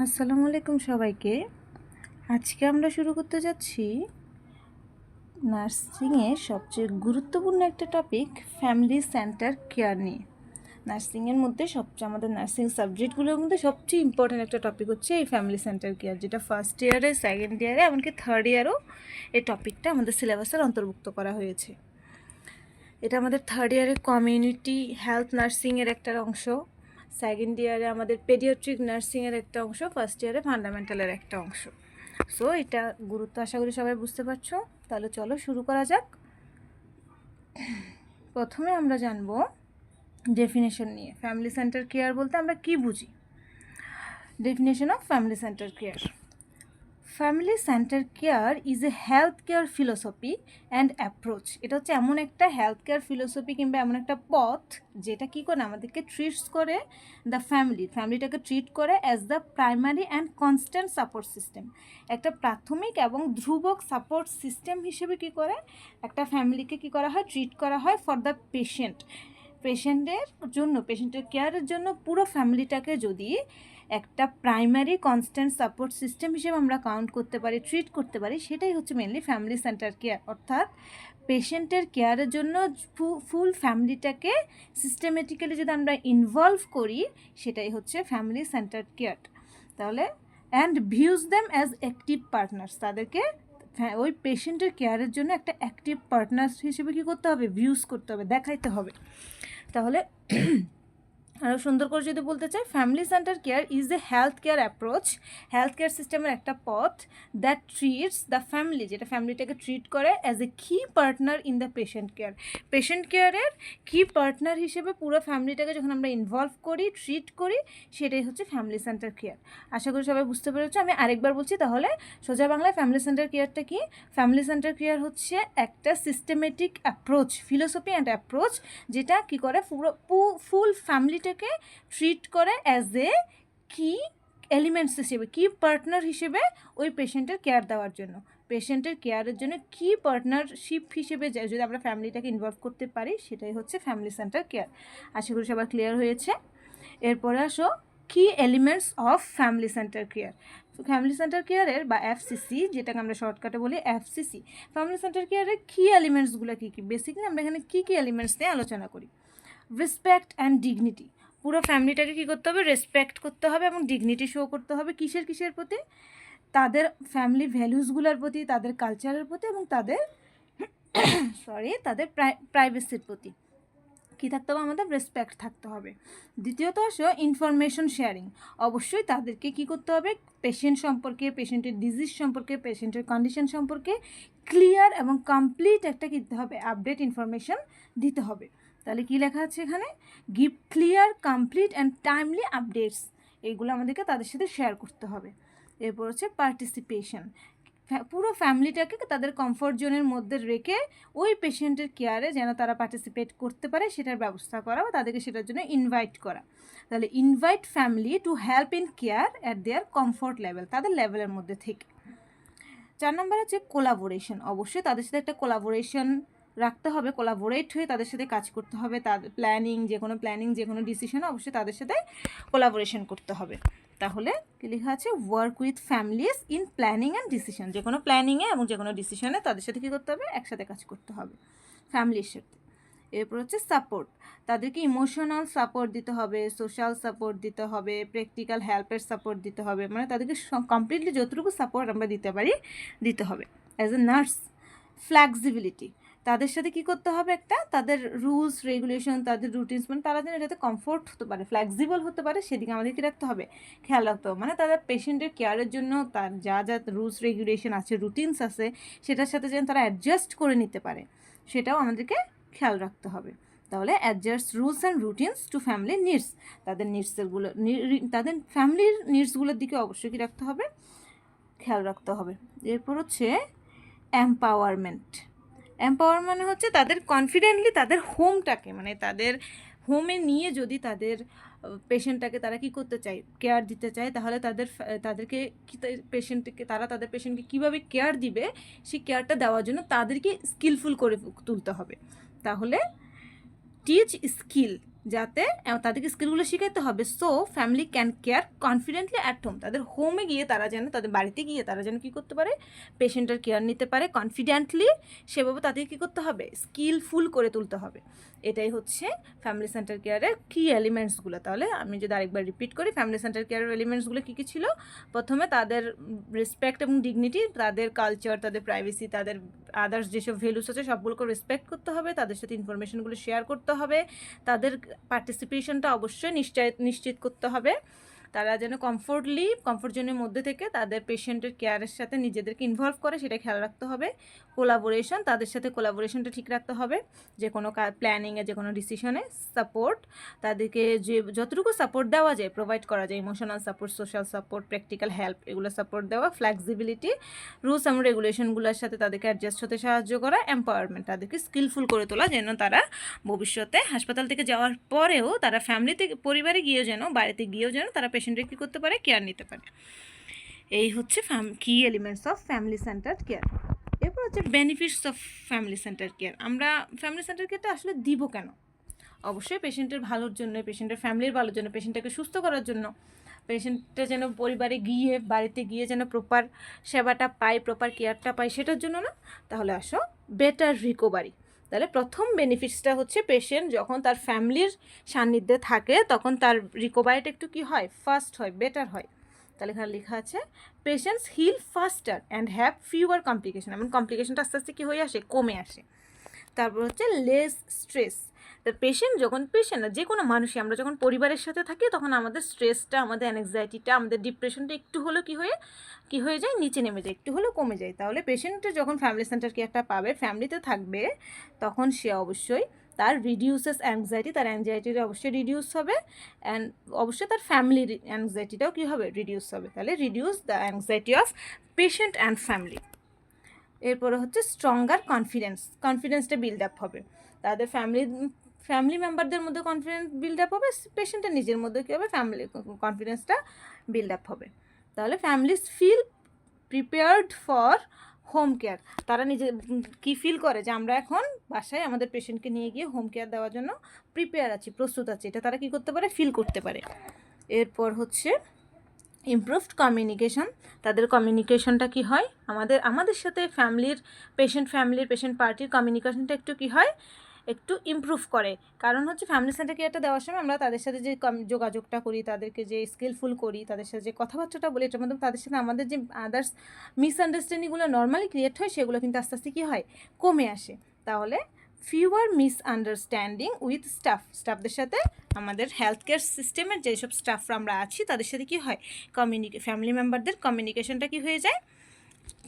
আসসালামু আলাইকুম সবাইকে। আজকে আমরা শুরু করতে যাচ্ছি নার্সিংয়ের সবচেয়ে গুরুত্বপূর্ণ একটা টপিক, ফ্যামিলি সেন্টার কেয়ার নিয়ে। নার্সিংয়ের মধ্যে আমাদের নার্সিং সাবজেক্টগুলোর মধ্যে সবচেয়ে ইম্পর্ট্যান্ট একটা টপিক হচ্ছে এই ফ্যামিলি সেন্টার কেয়ার, যেটা ফার্স্ট ইয়ারে, সেকেন্ড ইয়ারে, এমনকি থার্ড ইয়ারও এই টপিকটা আমাদের সিলেবাসের অন্তর্ভুক্ত করা হয়েছে। এটা আমাদের থার্ড ইয়ারে কমিউনিটি হেলথ নার্সিংয়ের একটা অংশ, সেকেন্ড ইয়ারে আমাদের পেডিয়াট্রিক নার্সিংয়ের একটা অংশ, ফার্স্ট ইয়ারে ফান্ডামেন্টালের একটা অংশ। সো এটা গুরুত্ব আশা করি সবাই বুঝতে পারছো। তাহলে চলো শুরু করা যাক। প্রথমে আমরা জানবো ডেফিনেশন নিয়ে। ফ্যামিলি সেন্টার কেয়ার বলতে আমরা কি বুঝি? Definition of family centre care: family centre care is a health care philosophy and approach. এটা হচ্ছে এমন একটা হেলথ কেয়ার ফিলোসফি কিংবা এমন একটা পথ যেটা কী করে আমাদেরকে ট্রিটস করে দ্য ফ্যামিলিটাকে ট্রিট করে as the primary and constant support system. একটা প্রাথমিক এবং ধ্রুবক সাপোর্ট সিস্টেম হিসেবে কী করে একটা ফ্যামিলিকে কী করা হয়, ট্রিট করা হয় ফর দ্য পেশেন্টের কেয়ারের জন্য পুরো ফ্যামিলিটাকে যদি একটা প্রাইমারি কনস্ট্যান্ট সাপোর্ট সিস্টেম হিসেবে আমরা কাউন্ট করতে পারি, ট্রিট করতে পারি, সেটাই হচ্ছে মেনলি ফ্যামিলি সেন্টার কেয়ার। অর্থাৎ পেশেন্টের কেয়ারের জন্য ফুল ফ্যামিলিটাকে সিস্টেমেটিক্যালি যদি আমরা ইনভলভ করি, সেটাই হচ্ছে ফ্যামিলি সেন্টার কেয়ার। তাহলে and views them as active partners, তাদেরকে ওই পেশেন্টের কেয়ারের জন্য একটা অ্যাক্টিভ পার্টনার্স হিসেবে কী করতে হবে, ভিউজ করতে হবে, দেখাইতে হবে। তাহলে আরও সুন্দর করে যদি বলতে চাই, family centre care is a health care approach, health care সিস্টেমের একটা পথ দ্যাট ট্রিটস দ্য ফ্যামিলি, যেটা ফ্যামিলিটাকে ট্রিট করে অ্যাজ এ কি পার্টনার ইন দ্য পেশেন্ট কেয়ারের কি পার্টনার হিসেবে পুরো ফ্যামিলিটাকে যখন আমরা ইনভলভ করি, ট্রিট করি, সেটাই হচ্ছে ফ্যামিলি সেন্টার কেয়ার। আশা করি সবাই বুঝতে পেরেছো। আমি আরেকবার বলছি, তাহলে সোজা বাংলায় ফ্যামিলি সেন্টার কেয়ারটা কি? ফ্যামিলি সেন্টার কেয়ার হচ্ছে একটা systematic approach, philosophy and approach, যেটা কি করে ফুল ফ্যামিলিটাকে ট্রিট করে অ্যাজ এ কি এলিমেন্টস হিসেবে, কি পার্টনার হিসেবে ওই পেশেন্টের কেয়ার দেওয়ার জন্য, পেশেন্টের কেয়ারের জন্য কি পার্টনারশিপ হিসেবে যদি আমরা ফ্যামিলিটাকে ইনভলভ করতে পারি, সেটাই হচ্ছে ফ্যামিলি সেন্টার কেয়ার। আশা করি সবার ক্লিয়ার হয়েছে। এরপরে আসো কি elements of family centre care. Family centre কেয়ারের বা এফসিসি, যেটাকে আমরা শর্টকাটে বলি এফসিসি, ফ্যামিলি সেন্টার কেয়ারের কি এলিমেন্টসগুলো কী কী, বেসিক্যালি আমরা এখানে কী কী এলিমেন্টস নিয়ে আলোচনা করি। রেসপেক্ট অ্যান্ড ডিগনিটি, পুরো ফ্যামিলিটাকে কী করতে হবে, রেসপেক্ট করতে হবে এবং ডিগনিটি শো করতে হবে। কিসের প্রতি? তাদের ফ্যামিলি ভ্যালুসগুলোর প্রতি, তাদের কালচারের প্রতি এবং তাদের তাদের প্রাইভেসির প্রতি কী থাকতে হবে, আমাদের রেসপেক্ট থাকতে হবে। দ্বিতীয়ত আসো ইনফরমেশন শেয়ারিং, অবশ্যই তাদেরকে কী করতে হবে, পেশেন্ট সম্পর্কে, পেশেন্টের ডিজিজ সম্পর্কে, পেশেন্টের কন্ডিশন সম্পর্কে ক্লিয়ার এবং কমপ্লিট একটা কী দিতে হবে, আপডেট ইনফরমেশন দিতে হবে। তাহলে কী লেখা আছে এখানে, give clear, complete and timely updates, এইগুলো আমাদেরকে তাদের সাথে শেয়ার করতে হবে। এরপর হচ্ছে পার্টিসিপেশন, পুরো ফ্যামিলিটাকে তাদের কমফোর্ট জোনের মধ্যে রেখে ওই পেশেন্টের কেয়ারে যেন তারা পার্টিসিপেট করতে পারে সেটার ব্যবস্থা করা বা তাদেরকে সেটার জন্য ইনভাইট করা। তাহলে invite family to help in care at their comfort level, তাদের লেভেলের মধ্যে থেকে। 4 নম্বর হচ্ছে কোলাবোরেশন, অবশ্যই তাদের সাথে একটা কোলাবোরেশন রাখতে হবে, কোলাবোরেট হয়ে তাদের সাথে কাজ করতে হবে, তাদের প্ল্যানিং যে কোনো ডিসিশনে অবশ্যই তাদের সাথে কোলাবোরেশন করতে হবে। তাহলে কী লেখা আছে, work with families in planning and decision, যে কোনো প্ল্যানিংয়ে এবং যে কোনো ডিসিশনে তাদের সাথে কী করতে হবে, একসাথে কাজ করতে হবে ফ্যামিলির সাথে। এরপর হচ্ছে সাপোর্ট, তাদেরকে ইমোশনাল সাপোর্ট দিতে হবে, সোশ্যাল সাপোর্ট দিতে হবে, প্র্যাকটিক্যাল হেল্পের সাপোর্ট দিতে হবে, মানে তাদেরকে কমপ্লিটলি যতটুকু সাপোর্ট আমরা দিতে পারি দিতে হবে। অ্যাজ এ নার্স, ফ্লেক্সিবিলিটি, তাদের সাথে কী করতে হবে, একটা তাদের রুলস রেগুলেশন, তাদের রুটিনস, মানে তারা যেন এটাতে কমফোর্ট হতে পারে, ফ্লেক্সিবল হতে পারে, সেদিকে আমাদের কী রাখতে হবে, খেয়াল রাখতে হবে। মানে তাদের পেশেন্টের কেয়ারের জন্য তার যা যা রুলস রেগুলেশন আছে, রুটিনস আছে, সেটার সাথে যেন তারা অ্যাডজাস্ট করে নিতে পারে, সেটাও আমাদেরকে খেয়াল রাখতে হবে। তাহলে adjust rules and routines to family needs, তাদের ফ্যামিলির নিডসগুলোর দিকে অবশ্যই কী রাখতে হবে, খেয়াল রাখতে হবে। এরপর হচ্ছে এম্পাওয়ারমেন্ট হচ্ছে তাদের কনফিডেন্টলি তাদের হোমটাকে, মানে তাদের হোমে নিয়ে যদি তাদের পেশেন্টটাকে তারা কী করতে চায়, কেয়ার দিতে চায়, তাহলে তাদেরকে তাদের পেশেন্টকে কীভাবে কেয়ার দিবে, সেই কেয়ারটা দেওয়ার জন্য তাদেরকে স্কিলফুল করে তুলতে হবে। তাহলে টিচ স্কিল, যাতে তাদেরকে স্কিলগুলো শেখাতে হবে, so family can care confidently at home. তাদের হোমে গিয়ে তারা যেন, তাদের বাড়িতে গিয়ে তারা যেন কী করতে পারে, পেশেন্টের কেয়ার নিতে পারে কনফিডেন্টলি। সেভাবে তাদেরকে কী করতে হবে, স্কিলফুল করে তুলতে হবে। এটাই হচ্ছে ফ্যামিলি সেন্টার কেয়ারের কী এলিমেন্টসগুলো। তাহলে আমি যদি আরেকবার রিপিট করি, ফ্যামিলি সেন্টার কেয়ারের এলিমেন্টসগুলো কী কী ছিল? প্রথমে তাদের রেসপেক্ট এবং ডিগনিটি, তাদের কালচার, তাদের প্রাইভেসি, তাদের আদার্স যেসব ভ্যালুস আছে সবগুলোকে রেসপেক্ট করতে হবে, তাদের সাথে ইনফরমেশনগুলো শেয়ার করতে হবে, তাদের পার্টিসিপেশনটা অবশ্যই নিশ্চিত করতে হবে। তারা যেন কমফোর্ট জোনের মধ্যে থেকে তাদের পেশেন্টের কেয়ারের সাথে নিজেদেরকে ইনভলভ করে, সেটা খেয়াল রাখতে হবে। কোলাবোরেশন, তাদের সাথে কোলাবোরেশনটা ঠিক রাখতে হবে, যে কোনো প্ল্যানিংয়ে, যে কোনো ডিসিশনে। সাপোর্ট, তাদেরকে যে যতটুকু সাপোর্ট দেওয়া যায় প্রোভাইড করা যায়, emotional support, social support, practical help, এগুলো সাপোর্ট দেওয়া। ফ্লেক্সিবিলিটি, রুলস এবং রেগুলেশনগুলোর সাথে তাদেরকে অ্যাডজাস্ট হতে সাহায্য করা। এম্পাওয়ারমেন্ট, তাদেরকে স্কিলফুল করে তোলা, যেন তারা ভবিষ্যতে হাসপাতাল থেকে যাওয়ার পরেও তারা ফ্যামিলি থেকে, পরিবারে গিয়েও যেন, বাড়িতে গিয়েও যেন তারা পেশেন্টের কী করতে পারে, কেয়ার নিতে পারে। এই হচ্ছে কি elements of family centred care. এরপর হচ্ছে benefits of family centre care. আমরা ফ্যামিলি সেন্টার কেয়ারটা আসলে দিব কেন? অবশ্যই পেশেন্টের ভালোর জন্য, পেশেন্টের ফ্যামিলির ভালোর জন্য, পেশেন্টটাকে সুস্থ করার জন্য, পেশেন্টটা যেন পরিবারে গিয়ে, বাড়িতে গিয়ে যেন প্রপার সেবাটা পায়, প্রপার কেয়ারটা পায়, সেটার জন্য না। তাহলে আসো বেটার রিকভারি। তাহলে প্রথম বেনিফিটসটা হচ্ছে, পেশেন্ট যখন তার ফ্যামিলির সান্নিধ্যে থাকে তখন তার রিকভারিটা একটু কী হয়, ফাস্ট হয়, বেটার হয়। তাহলে এখানে লেখা আছে patients heal faster and have fewer complication. এমন কমপ্লিকেশনটা আস্তে আস্তে কী হয়ে আসে, কমে আসে। তারপর হচ্ছে লেস স্ট্রেস। তা পেশেন্ট না, যে কোনো মানুষই, আমরা যখন পরিবারের সাথে থাকি তখন আমাদের স্ট্রেসটা, আমাদের অ্যাংজাইটিটা, আমাদের ডিপ্রেশনটা একটু হলেও কী হয়ে যায়, নিচে নেমে যায়, একটু হলেও কমে যায়। তাহলে পেশেন্টের যখন ফ্যামিলি সেন্টার কেয়ারটা পাবে, ফ্যামিলিতে থাকবে, তখন সে অবশ্যই তার রিডিউসেস অ্যাংজাইটি, তার অ্যাংজাইটিটা অবশ্যই রিডিউস হবে, অ্যান্ড অবশ্যই তার ফ্যামিলির অ্যাংজাইটিটাও কী হবে, রিডিউস হবে। তাহলে reduce the anxiety of patient and family. এরপরে হচ্ছে স্ট্রঙ্গার কনফিডেন্সটা বিল্ড আপ হবে। তাদের ফ্যামিলি মেম্বারদের মধ্যে কনফিডেন্স বিল্ড আপ হবে, পেশেন্টের নিজের মধ্যে কী হবে, ফ্যামিলি কনফিডেন্সটা বিল্ড আপ হবে। তাহলে families feel prepared for home care. তারা নিজে কী ফিল করে, যে আমরা এখন বাসায় আমাদের পেশেন্টকে নিয়ে গিয়ে হোম কেয়ার দেওয়ার জন্য প্রিপেয়ার আছি, প্রস্তুত আছি, এটা তারা কী করতে পারে, ফিল করতে পারে। এরপর হচ্ছে ইমপ্রুভড কমিউনিকেশন। তাদের কমিউনিকেশনটা কী হয়, আমাদের সাথে পেশেন্ট পার্টির কমিউনিকেশনটা একটু কী হয়, একটু ইমপ্রুভ করে। কারণ হচ্ছে ফ্যামিলি সেন্টার কেয়ারটা দেওয়ার সময় আমরা তাদের সাথে যে যোগাযোগটা করি, তাদেরকে যে স্কিলফুল করি, তাদের সাথে যে কথাবার্তাটা বলি, এটার মধ্যে তাদের সাথে আমাদের যে আদার্স মিসআন্ডারস্ট্যান্ডিংগুলো নর্মালি ক্রিয়েট হয়, সেগুলো কিন্তু আস্তে আস্তে কী হয়, কমে আসে। তাহলে ফিউয়ার মিসআন্ডারস্ট্যান্ডিং উইথ স্টাফদের সাথে, আমাদের হেলথ কেয়ার সিস্টেমের যেসব স্টাফরা আমরা আছি তাদের সাথে কী হয়, ফ্যামিলি মেম্বারদের কমিউনিকেশনটা কী হয়ে যায়,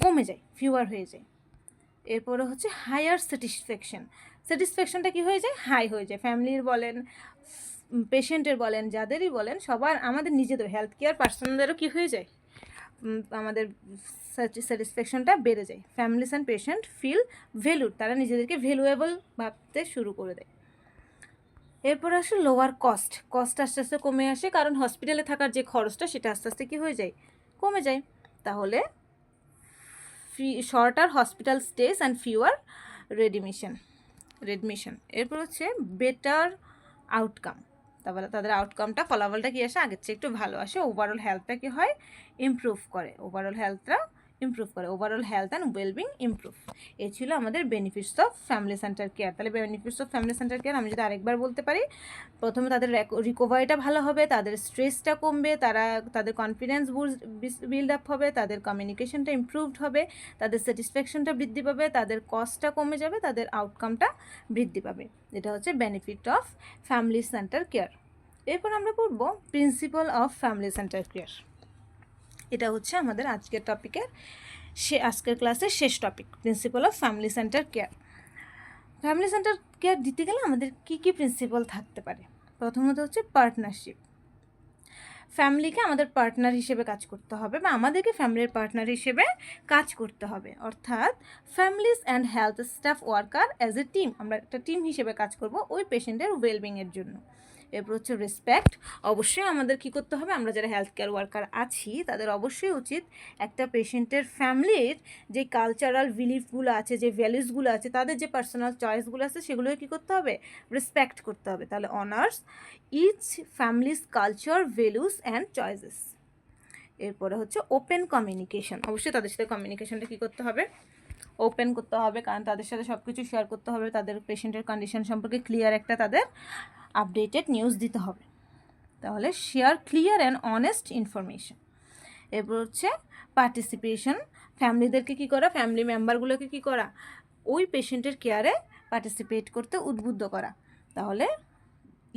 কমে যায়, ফিউয়ার হয়ে যায়। এরপরে হচ্ছে হায়ার স্যাটিসফ্যাকশনটা কী হয়ে যায়, হাই হয়ে যায়। ফ্যামিলির বলেন, পেশেন্টের বলেন, যাদেরই বলেন, সবার, আমাদের নিজেদের হেলথ কেয়ার পার্সনদেরও কী হয়ে যায়, আমাদের স্যাটিসফ্যাকশনটা বেড়ে যায়। Families and patient feel valued, তারা নিজেদেরকে ভ্যালুয়েবল ভাবতে শুরু করে দেয়। এরপর আসে লোয়ার কস্ট আস্তে আস্তে কমে আসে, কারণ হসপিটালে থাকার যে খরচটা, সেটা আস্তে আস্তে কী হয়ে যায়, কমে যায়। তাহলে shorter hospital stage and fewer readmission. এরপর হচ্ছে বেটার আউটকাম। তারপরে তাদের আউটকামটা, ফলাফলটা কী আসে, আগের চেয়ে একটু ভালো আসে। ওভারঅল হেলথটা কী হয়, ইমপ্রুভ করে, overall health and wellbeing improve. এই ছিল আমাদের benefits of family centre care. তাহলে benefits of family centre care আমি যদি আরেকবার বলতে পারি, প্রথমে তাদের রিকভারিটা ভালো হবে, তাদের স্ট্রেসটা কমবে, তাদের কনফিডেন্স বিল্ড আপ হবে, তাদের কমিউনিকেশনটা ইমপ্রুভড হবে, তাদের স্যাটিসফ্যাকশনটা বৃদ্ধি পাবে, তাদের কস্টটা কমে যাবে, তাদের আউটকামটা বৃদ্ধি পাবে। এটা হচ্ছে benefit of family centre care. এরপর আমরা পড়ব principal of family centre care. এটা হচ্ছে আমাদের আজকের ক্লাসের শেষ topic, principal of family centre care. Family centre care দিতে গেলে আমাদের কী কী প্রিন্সিপাল থাকতে পারে? প্রথমত হচ্ছে পার্টনারশিপ। ফ্যামিলিকে আমাদের পার্টনার হিসেবে কাজ করতে হবে, বা আমাদেরকে ফ্যামিলির পার্টনার হিসেবে কাজ করতে হবে। অর্থাৎ families and health staff worker as a team, আমরা একটা টিম হিসেবে কাজ করব ওই পেশেন্টের ওয়েলবিংয়ের জন্য। এরপর হচ্ছে রেসপেক্ট। অবশ্যই আমাদের কী করতে হবে, আমরা যারা হেলথ কেয়ার ওয়ার্কার আছি তাদের অবশ্যই উচিত একটা পেশেন্টের ফ্যামিলির যে কালচারাল বিলিফগুলো আছে, যে ভ্যালুসগুলো আছে, তাদের যে পার্সোনাল চয়েসগুলো আছে সেগুলোকে কী করতে হবে, রেসপেক্ট করতে হবে। তাহলে honours each families culture, values and choices. এরপরে হচ্ছে ওপেন কমিউনিকেশন। অবশ্যই তাদের সাথে কমিউনিকেশনটা কী করতে হবে, ওপেন করতে হবে, কারণ তাদের সাথে সব কিছু শেয়ার করতে হবে, তাদের পেশেন্টের কন্ডিশন সম্পর্কে ক্লিয়ার একটা তাদের আপডেটেড নিউজ দিতে হবে। তাহলে share clear and honest information. এরপর হচ্ছে পার্টিসিপেশন। ফ্যামিলিদেরকে কী করা, ফ্যামিলি মেম্বারগুলোকে কী করা, ওই পেশেন্টের কেয়ারে পার্টিসিপেট করতে উদ্বুদ্ধ করা। তাহলে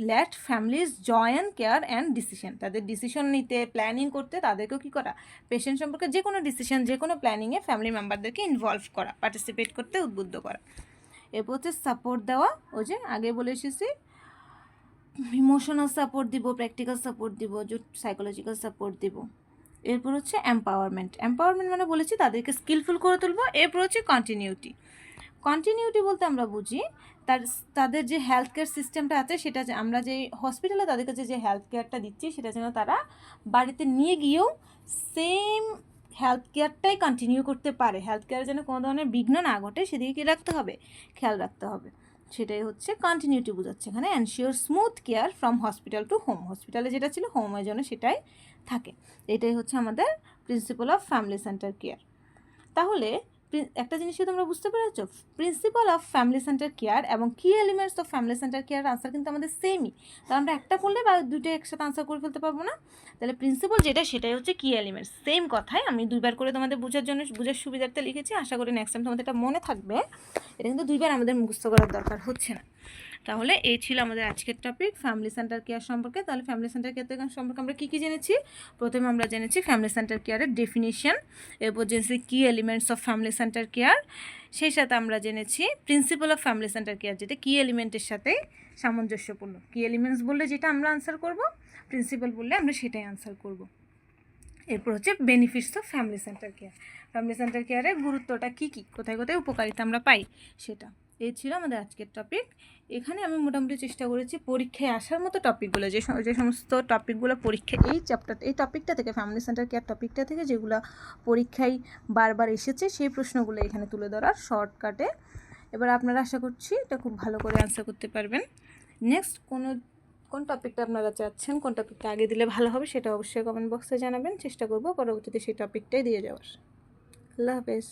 let families join care and decision. তাদের ডিসিশন নিতে, প্ল্যানিং করতে তাদেরকেও কী করা, পেশেন্ট সম্পর্কে যে কোনো ডিসিশন, যে কোনো প্ল্যানিংয়ে ফ্যামিলি মেম্বারদেরকে ইনভলভ করা, পার্টিসিপেট করতে উদ্বুদ্ধ করা। এরপর হচ্ছে সাপোর্ট দেওয়া। ওই যে আগে বলে এসেছি, ইমোশনাল সাপোর্ট দিব, প্র্যাকটিক্যাল সাপোর্ট দিব, সাইকোলজিক্যাল সাপোর্ট দিব। এরপর হচ্ছে এম্পাওয়ারমেন্ট। এম্পাওয়ারমেন্ট মানে বলেছি তাদেরকে স্কিলফুল করে তুলবো। এরপর হচ্ছে কন্টিনিউটি। কন্টিনিউটি বলতে আমরা বুঝি তাদের যে হেলথ কেয়ার সিস্টেমটা আছে সেটা, যে আমরা যে হসপিটালে তাদের কাছে যে হেলথ কেয়ারটা দিচ্ছি সেটা যেন তারা বাড়িতে নিয়ে গিয়েও সেম হেলথ কেয়ারটাই কন্টিনিউ করতে পারে, হেলথ কেয়ারে যেন কোনো ধরনের বিঘ্ন না ঘটে সেদিকে কী রাখতে হবে, খেয়াল রাখতে হবে। সেটাই হচ্ছে কন্টিনিউটি বোঝাচ্ছে এখানে। Ensure smooth care from hospital to home. হসপিটালে যেটা ছিল হোমের জন্য সেটাই থাকে। এটাই হচ্ছে আমাদের principal of family centre care. তাহলে একটা জিনিসকে তোমরা বুঝতে পেরেছো, principal of family centre care এবং কি elements of family centre care answer কিন্তু আমাদের সেমই। তাহলে আমরা একটা পড়লে বা দুটো একসাথে আনসার করে ফেলতে পারবো না। তাহলে প্রিন্সিপাল যেটা সেটাই হচ্ছে কি এলিমেন্টস। সেম কথাই আমি দুইবার করে তোমাদের বোঝার সুবিধার্থে লিখেছি। আশা করি নেক্সট টাইম তোমাদের এটা মনে থাকবে। এটা কিন্তু দুইবার আমাদের মুখস্থ করার দরকার হচ্ছে না। তাহলে এই ছিল আমাদের আজকের টপিক ফ্যামিলি সেন্টার কেয়ার সম্পর্কে। তাহলে ফ্যামিলি সেন্টার কেয়ার সম্পর্কে আমরা কী কী জেনেছি, প্রথমে আমরা জেনেছি ফ্যামিলি সেন্টার কেয়ারের ডেফিনিশন, এরপর জেনেছি কি elements of family centre care, সেই সাথে আমরা জেনেছি principal of family centre care, যেটা কি এলিমেন্টের সাথে সামঞ্জস্যপূর্ণ। কি এলিমেন্টস বললে যেটা আমরা আনসার করব, প্রিন্সিপাল বললে আমরা সেটাই আনসার করব। এরপর হচ্ছে benefits of family centre care, family centre কেয়ারের গুরুত্বটা কী কী, কোথায় কোথায় উপকারিতা আমরা পাই সেটা। এই ছিল আমাদের আজকের টপিক। এখানে আমি মোটামুটি চেষ্টা করেছি পরীক্ষায় আসার মতো টপিকগুলো, যে সমস্ত টপিকগুলো পরীক্ষায় এই টপিকটা থেকে, ফ্যামিলি সেন্টার কেয়ার টপিকটা থেকে যেগুলো পরীক্ষায় বারবার এসেছে সেই প্রশ্নগুলো এখানে তুলে ধরার শর্টকাটে। এবার আপনারা আশা করছি এটা খুব ভালো করে অ্যান্সার করতে পারবেন। নেক্সট কোন টপিকটা আপনারা চাচ্ছেন, কোন টপিকটা আগে দিলে ভালো হবে সেটা অবশ্যই কমেন্ট বক্সে জানাবেন। চেষ্টা করব পরবর্তীতে সেই টপিকটাই দিয়ে যাওয়ার। আল্লাহ হাফেজ।